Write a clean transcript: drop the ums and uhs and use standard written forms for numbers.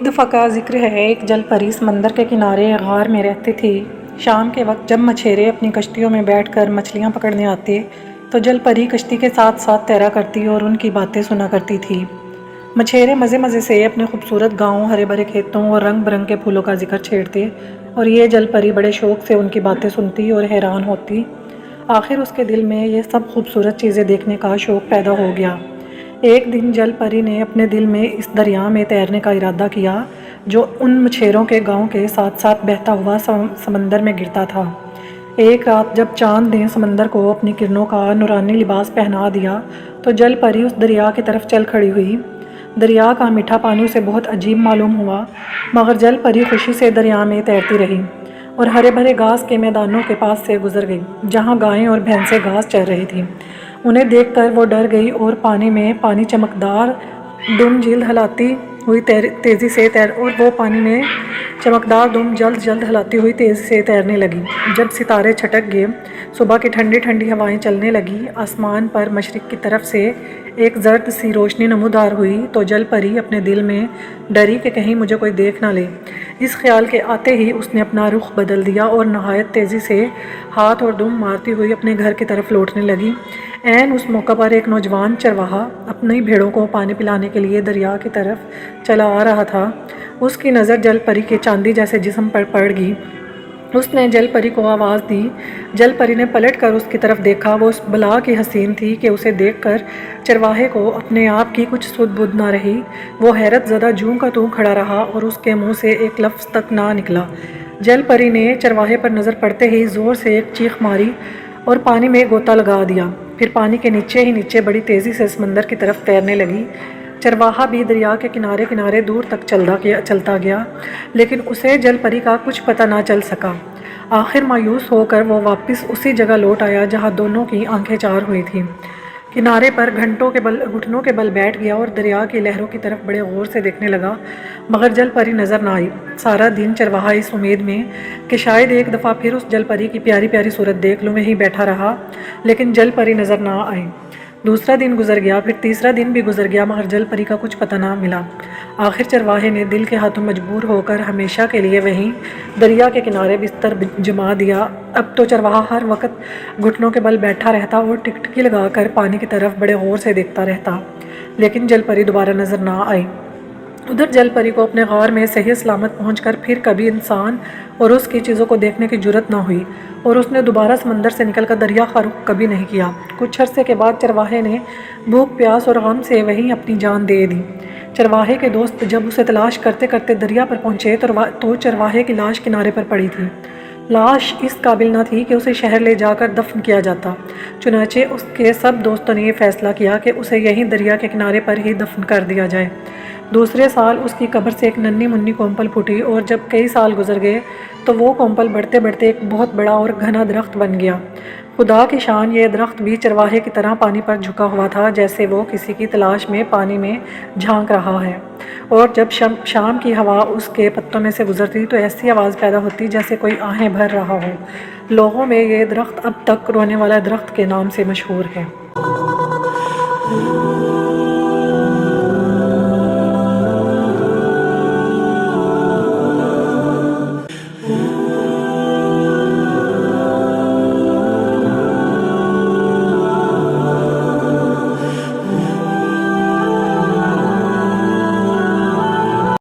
ایک دفعہ کا ذکر ہے، ایک جل پری سمندر کے کنارے غار میں رہتی تھی۔ شام کے وقت جب مچھیرے اپنی کشتیوں میں بیٹھ کر مچھلیاں پکڑنے آتے تو جل پری کشتی کے ساتھ ساتھ تیرا کرتی اور ان کی باتیں سنا کرتی تھی۔ مچھیرے مزے مزے سے اپنے خوبصورت گاؤں، ہرے بھرے کھیتوں اور رنگ برنگ کے پھولوں کا ذکر چھیڑتے اور یہ جل پری بڑے شوق سے ان کی باتیں سنتی اور حیران ہوتی۔ آخر اس کے دل میں یہ سب خوبصورت چیزیں دیکھنے کا شوق پیدا ہو گیا۔ ایک دن جل پری نے اپنے دل میں اس دریا میں تیرنے کا ارادہ کیا جو ان مچھیروں کے گاؤں کے ساتھ ساتھ بہتا ہوا سمندر میں گرتا تھا۔ ایک رات جب چاند نے سمندر کو اپنی کرنوں کا نورانی لباس پہنا دیا تو جل پری اس دریا کی طرف چل کھڑی ہوئی۔ دریا کا میٹھا پانی اسے بہت عجیب معلوم ہوا، مگر جل پری خوشی سے دریا میں تیرتی رہی اور ہرے بھرے گھاس کے میدانوں کے پاس سے گزر گئی جہاں گائیں اور بھینسیں گھاس چر رہی تھیں۔ انہیں دیکھ کر وہ ڈر گئی اور پانی چمکدار دم جلد ہلاتی ہوئی تیزی سے تیرنے لگی۔ جب ستارے چھٹک گئے، صبح کی ٹھنڈی ٹھنڈی ہوائیں چلنے لگیں، آسمان پر مشرق کی طرف سے ایک زرد سی روشنی نمودار ہوئی تو جل پری اپنے دل میں ڈری کہ کہیں مجھے کوئی دیکھ نہ لے۔ اس خیال کے آتے ہی اس نے اپنا رخ بدل دیا اور نہایت تیزی سے ہاتھ اور دم مارتی ہوئی اپنے گھر کی طرف لوٹنے لگی۔ عین اس موقع پر ایک نوجوان چرواہا اپنی بھیڑوں کو پانی پلانے کے لیے دریا کی طرف چلا آ رہا تھا۔ اس کی نظر جل پری کے چاندی جیسے جسم پر پڑ گئی۔ اس نے جل پری کو آواز دی۔ جل پری نے پلٹ کر اس کی طرف دیکھا۔ وہ اس بلا کی حسین تھی کہ اسے دیکھ کر چرواہے کو اپنے آپ کی کچھ سدھ بدھ نہ رہی۔ وہ حیرت زدہ جوں کا توں کھڑا رہا اور اس کے منہ سے ایک لفظ تک نہ نکلا۔ جل پری نے چرواہے پر نظر پڑتے ہی زور سے ایک چیخ ماری اور پانی میں غوطہ لگا دیا، پھر پانی کے نیچے ہی نیچے بڑی تیزی سے سمندر کی طرف تیرنے لگی۔ چرواہا بھی دریا کے کنارے کنارے دور تک چلتا گیا، لیکن اسے جل پری کا کچھ پتہ نہ چل سکا۔ آخر مایوس ہو کر وہ واپس اسی جگہ لوٹ آیا جہاں دونوں کی آنکھیں چار ہوئی تھیں۔ کنارے پر گھٹنوں کے بل بیٹھ گیا اور دریا کی لہروں کی طرف بڑے غور سے دیکھنے لگا، مگر جل پری نظر نہ آئی۔ سارا دن چرواہا اس امید میں کہ شاید ایک دفعہ پھر اس جل پری کی پیاری پیاری صورت دیکھ لوں وہیں بیٹھا رہا، لیکن جل پری نظر نہ آئی۔ دوسرا دن گزر گیا، پھر تیسرا دن بھی گزر گیا، مگر جل پری کا کچھ پتہ نہ ملا۔ آخر چرواہے نے دل کے ہاتھوں مجبور ہو کر ہمیشہ کے لیے وہیں دریا کے کنارے بستر جما دیا۔ اب تو چرواہا ہر وقت گھٹنوں کے بل بیٹھا رہتا اور ٹکٹکی لگا کر پانی کی طرف بڑے غور سے دیکھتا رہتا، لیکن جل پری دوبارہ نظر نہ آئی۔ ادھر جل پری کو اپنے غار میں صحیح سلامت پہنچ کر پھر کبھی انسان اور اس کی چیزوں کو دیکھنے کی جرت نہ ہوئی اور اس نے دوبارہ سمندر سے نکل کر دریا کا رخ کبھی نہیں کیا۔ کچھ عرصے کے بعد چرواہے نے بھوک پیاس اور غم سے وہیں اپنی جان دے دی۔ چرواہے کے دوست جب اسے تلاش کرتے کرتے دریا پر پہنچے تو چرواہے کی لاش کنارے پر پڑی تھی۔ لاش اس قابل نہ تھی کہ اسے شہر لے جا کر دفن کیا جاتا، چنانچہ اس کے سب دوستوں نے یہ فیصلہ کیا کہ اسے یہیں دریا کے کنارے پر ہی دفن کر دیا جائے۔ دوسرے سال اس کی قبر سے ایک ننھی منھی کونپل پھوٹی اور جب کئی سال گزر گئے تو وہ کونپل بڑھتے بڑھتے ایک بہت بڑا اور گھنا درخت بن گیا۔ خدا کی شان، یہ درخت بھی چرواہے کی طرح پانی پر جھکا ہوا تھا جیسے وہ کسی کی تلاش میں پانی میں جھانک رہا ہے، اور جب شام کی ہوا اس کے پتوں میں سے گزرتی تو ایسی آواز پیدا ہوتی جیسے کوئی آہیں بھر رہا ہو۔ لوگوں میں یہ درخت اب تک رونے والا درخت کے نام سے مشہور ہے۔